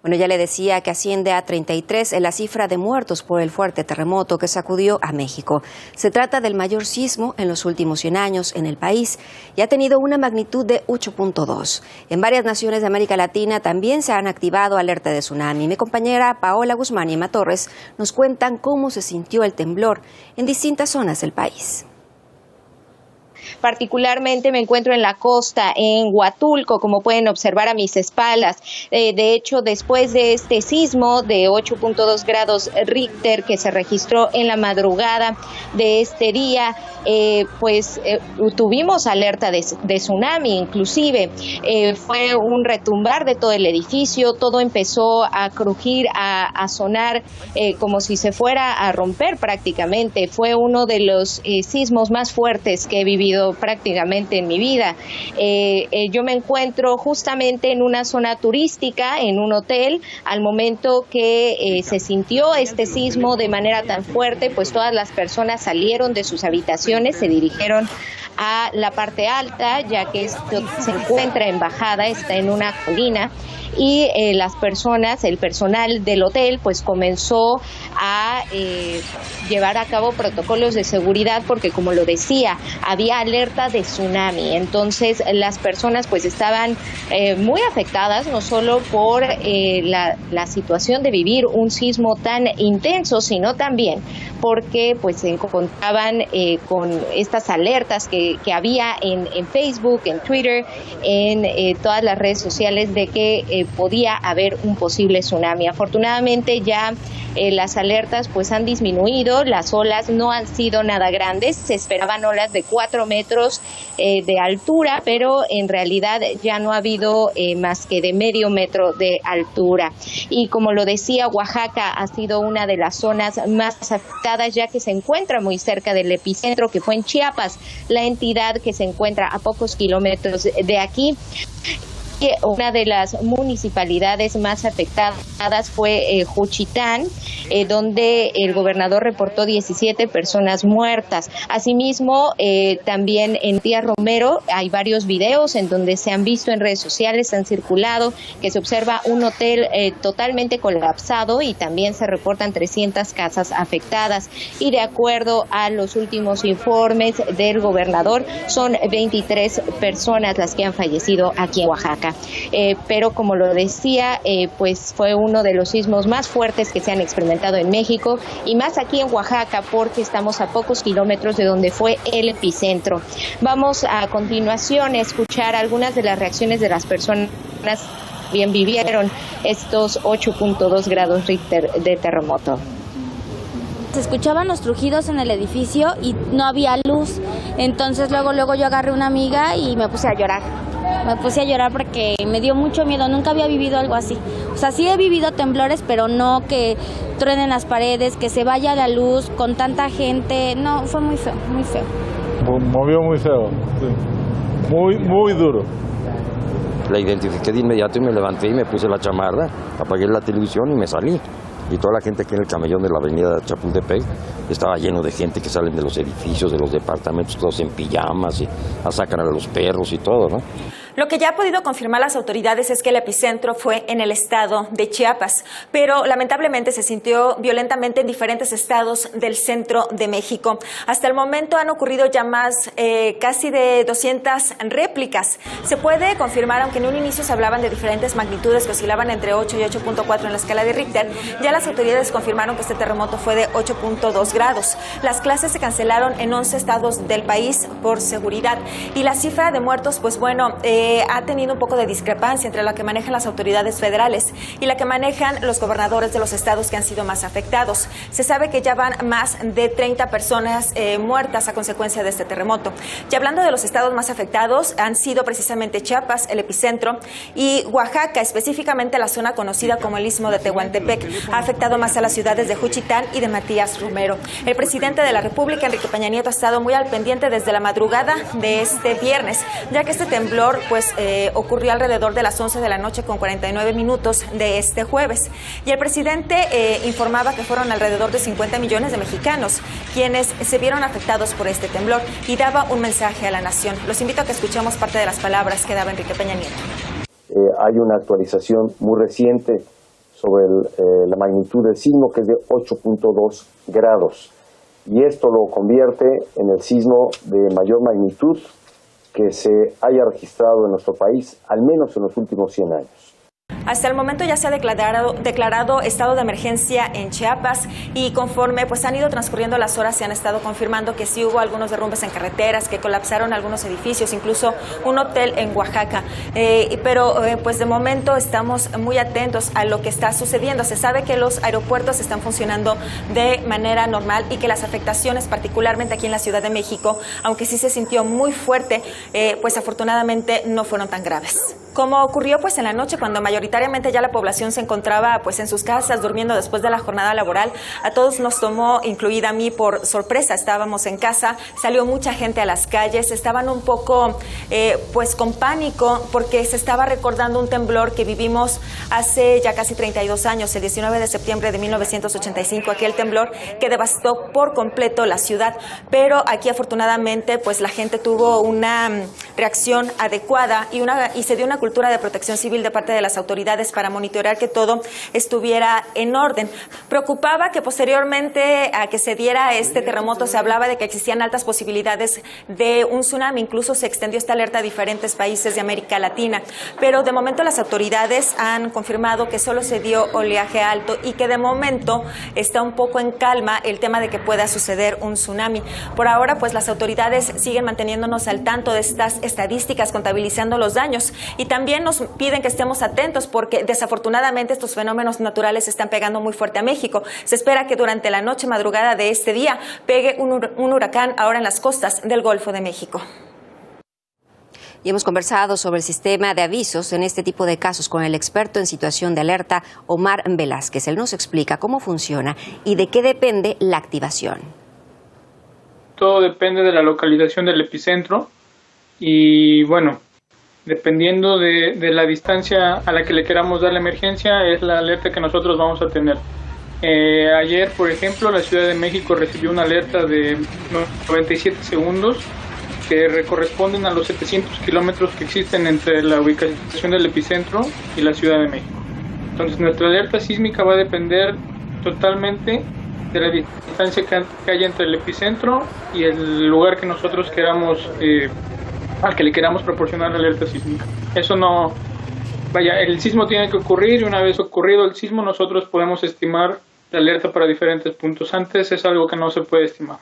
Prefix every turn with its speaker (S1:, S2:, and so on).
S1: Bueno, ya le decía que asciende a 33 en la cifra de muertos por el fuerte terremoto que sacudió a México. Se trata del mayor sismo en los últimos 100 años en el país y ha tenido una magnitud de 8.2. En varias naciones de América Latina también se han activado alerta de tsunami. Mi compañera Paola Guzmán y Emma Torres nos cuentan cómo se sintió el temblor en distintas zonas del país.
S2: Particularmente me encuentro en la costa, en Huatulco, como pueden observar a mis espaldas. De hecho, después de este sismo de 8.2 grados Richter que se registró en la madrugada de este día, tuvimos alerta de tsunami, inclusive. Fue un retumbar de todo el edificio, todo empezó a crujir, a sonar como si se fuera a romper prácticamente. Fue uno de los sismos más fuertes que he vivido prácticamente en mi vida. Yo me encuentro justamente en una zona turística, en un hotel. Al momento que se sintió este sismo de manera tan fuerte, pues todas las personas salieron de sus habitaciones, se dirigieron a la parte alta, ya que esto se encuentra en bajada, está en una colina. Y las personas, el personal del hotel, pues comenzó a llevar a cabo protocolos de seguridad porque, como lo decía, había alerta de tsunami. Entonces las personas pues estaban muy afectadas, no solo por la situación de vivir un sismo tan intenso, sino también porque pues se encontraban con estas alertas que había en Facebook, en Twitter, en todas las redes sociales de que podía haber un posible tsunami. Afortunadamente ya las alertas pues han disminuido, las olas no han sido nada grandes, se esperaban olas de 4 metros de altura, pero en realidad ya no ha habido más que de medio metro de altura. Y como lo decía, Oaxaca ha sido una de las zonas más afectadas, ya que se encuentra muy cerca del epicentro, que fue en Chiapas, la entidad que se encuentra a pocos kilómetros de aquí. Una de las municipalidades más afectadas fue Juchitán, donde el gobernador reportó 17 personas muertas. Asimismo, también en Tía Romero hay varios videos en donde se han visto en redes sociales, han circulado, que se observa un hotel totalmente colapsado y también se reportan 300 casas afectadas. Y de acuerdo a los últimos informes del gobernador, son 23 personas las que han fallecido aquí en Oaxaca. Pero como lo decía, pues fue uno de los sismos más fuertes que se han experimentado en México y más aquí en Oaxaca porque estamos a pocos kilómetros de donde fue el epicentro. Vamos a continuación a escuchar algunas de las reacciones de las personas que bien vivieron estos 8.2 grados Richter de terremoto.
S3: Se escuchaban los trujidos en el edificio y no había luz, entonces luego yo agarré una amiga y me puse a llorar. Me puse a llorar porque me dio mucho miedo, nunca había vivido algo así. O sea, sí he vivido temblores, pero no que truenen las paredes, que se vaya la luz con tanta gente. No, fue muy feo, muy feo.
S4: Movió muy feo, sí. Muy duro.
S5: La identifiqué de inmediato y me levanté y me puse la chamarra, apagué la televisión y me salí. Y toda la gente aquí en el camellón de la avenida Chapultepec estaba lleno de gente que salen de los edificios, de los departamentos, todos en pijamas y sacan a los perros y todo, ¿no?
S6: Lo que ya ha podido confirmar las autoridades es que el epicentro fue en el estado de Chiapas, pero lamentablemente se sintió violentamente en diferentes estados del centro de México. Hasta el momento han ocurrido ya más, casi de 200 réplicas. Se puede confirmar, aunque en un inicio se hablaban de diferentes magnitudes que oscilaban entre 8 y 8.4 en la escala de Richter, ya las autoridades confirmaron que este terremoto fue de 8.2 grados. Las clases se cancelaron en 11 estados del país por seguridad. Y la cifra de muertos, pues bueno, ha tenido un poco de discrepancia entre la que manejan las autoridades federales y la que manejan los gobernadores de los estados que han sido más afectados. Se sabe que ya van más de 30 personas muertas a consecuencia de este terremoto. Y hablando de los estados más afectados, han sido precisamente Chiapas, el epicentro, y Oaxaca, específicamente la zona conocida como el Istmo de Tehuantepec. Ha afectado más a las ciudades de Juchitán y de Matías Romero. El presidente de la República, Enrique Peña Nieto, ha estado muy al pendiente desde la madrugada de este viernes, ya que este temblor ocurrió alrededor de las 11 de la noche con 49 minutos de este jueves. Y el presidente informaba que fueron alrededor de 50 millones de mexicanos quienes se vieron afectados por este temblor y daba un mensaje a la nación. Los invito a que escuchemos parte de las palabras que daba Enrique Peña Nieto.
S7: Hay una actualización muy reciente sobre la magnitud del sismo, que es de 8.2 grados. Y esto lo convierte en el sismo de mayor magnitud que se haya registrado en nuestro país, al menos en los últimos 100 años.
S6: Hasta el momento ya se ha declarado estado de emergencia en Chiapas y conforme pues han ido transcurriendo las horas se han estado confirmando que sí hubo algunos derrumbes en carreteras, que colapsaron algunos edificios, incluso un hotel en Oaxaca. Pero pues de momento estamos muy atentos a lo que está sucediendo. Se sabe que los aeropuertos están funcionando de manera normal y que las afectaciones, particularmente aquí en la Ciudad de México, aunque sí se sintió muy fuerte, pues afortunadamente no fueron tan graves. Como ocurrió pues en la noche, cuando mayoritariamente ya la población se encontraba pues en sus casas durmiendo después de la jornada laboral, a todos nos tomó, incluida a mí, por sorpresa. Estábamos en casa, salió mucha gente a las calles, estaban un poco pues con pánico porque se estaba recordando un temblor que vivimos hace ya casi 32 años, el 19 de septiembre de 1985, aquel temblor que devastó por completo la ciudad. Pero aquí afortunadamente pues la gente tuvo una reacción adecuada y se dio una cultura de protección civil de parte de las autoridades para monitorear que todo estuviera en orden. Preocupaba que posteriormente a que se diera este terremoto se hablaba de que existían altas posibilidades de un tsunami, incluso se extendió esta alerta a diferentes países de América Latina, pero de momento las autoridades han confirmado que solo se dio oleaje alto y que de momento está un poco en calma el tema de que pueda suceder un tsunami. Por ahora pues las autoridades siguen manteniéndonos al tanto de estas estadísticas, contabilizando los daños, y también nos piden que estemos atentos porque desafortunadamente estos fenómenos naturales están pegando muy fuerte a México. Se espera que durante la noche madrugada de este día pegue un huracán ahora en las costas del Golfo de México.
S1: Y hemos conversado sobre el sistema de avisos en este tipo de casos con el experto en situación de alerta, Omar Velázquez. Él nos explica cómo funciona y de qué depende la activación.
S8: Todo depende de la localización del epicentro y bueno, dependiendo de la distancia a la que le queramos dar la emergencia, es la alerta que nosotros vamos a tener. Ayer, por ejemplo, la Ciudad de México recibió una alerta de 97 segundos que corresponden a los 700 kilómetros que existen entre la ubicación del epicentro y la Ciudad de México. Entonces, nuestra alerta sísmica va a depender totalmente de la distancia que haya entre el epicentro y el lugar que nosotros queramos al que le queramos proporcionar la alerta sísmica. Eso no, el sismo tiene que ocurrir y una vez ocurrido el sismo nosotros podemos estimar la alerta para diferentes puntos. Antes es algo que no se puede estimar.